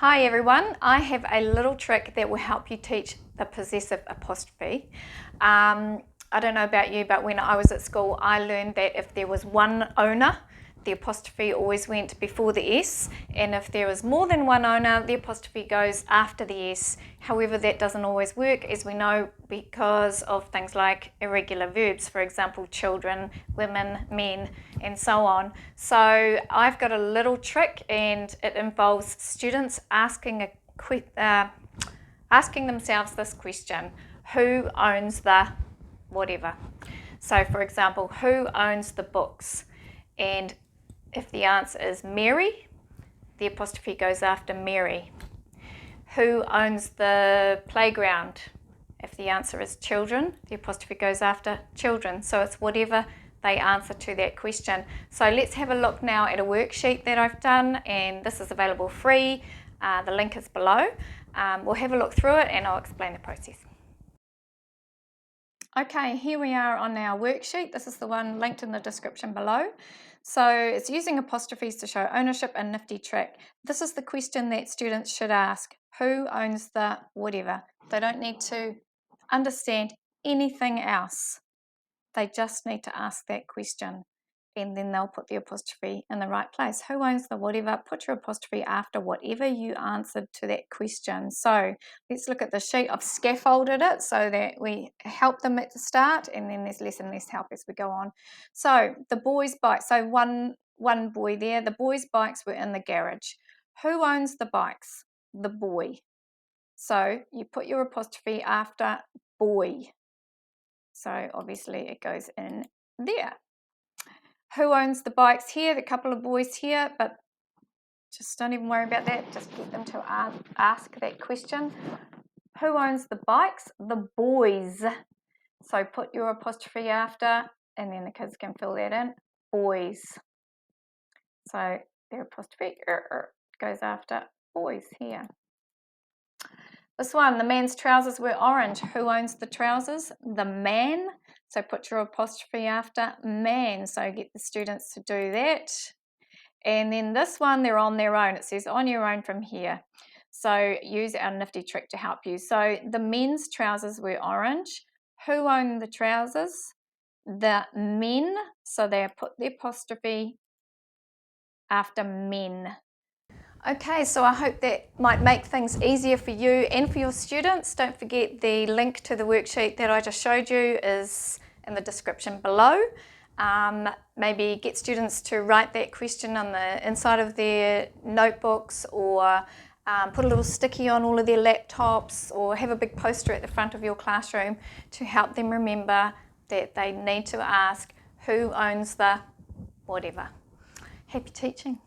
Hi everyone, I have a little trick that will help you teach the possessive apostrophe. I don't know about you, but when I was at school, I learned that if there was one owner, the apostrophe always went before the S, and if there was more than one owner, the apostrophe goes after the S. However, that doesn't always work, as we know, because of things like irregular verbs, for example, children, women, men, and so on. So I've got a little trick, and it involves students asking themselves this question: who owns the whatever? So for example, who owns the books? And if the answer is Mary, the apostrophe goes after Mary. Who owns the playground? If the answer is children, the apostrophe goes after children. So it's whatever they answer to that question. So let's have a look now at a worksheet that I've done, and this is available free. The link is below. We'll have a look through it and I'll explain the process. Okay, here we are on our worksheet. This is the one linked in the description below. So it's using apostrophes to show ownership and nifty trick. This is the question that students should ask: who owns the whatever? They don't need to understand anything else. They just need to ask that question, and then they'll put the apostrophe in the right place. Who owns the whatever? Put your apostrophe after whatever you answered to that question. So let's look at the sheet. I've scaffolded it so that we help them at the start, and then there's less and less help as we go on. So the boys' bike. So one boy there. The boys' bikes were in the garage. Who owns the bikes? The boy. So you put your apostrophe after boy. So obviously it goes in there. Who owns the bikes here? The couple of boys here, but just don't even worry about that. Just get them to ask that question. Who owns the bikes? The boys. So put your apostrophe after, and then the kids can fill that in. Boys. So their apostrophe goes after boys here. This one, the man's trousers were orange. Who owns the trousers? The man. So put your apostrophe after man. So get the students to do that. And then this one, they're on their own. It says on your own from here. So use our nifty trick to help you. So the men's trousers were orange. Who owned the trousers? The men. So they put the apostrophe after men. Okay, so I hope that might make things easier for you and for your students. Don't forget the link to the worksheet that I just showed you is in the description below. Maybe get students to write that question on the inside of their notebooks, or put a little sticky on all of their laptops, or have a big poster at the front of your classroom to help them remember that they need to ask who owns the whatever. Happy teaching.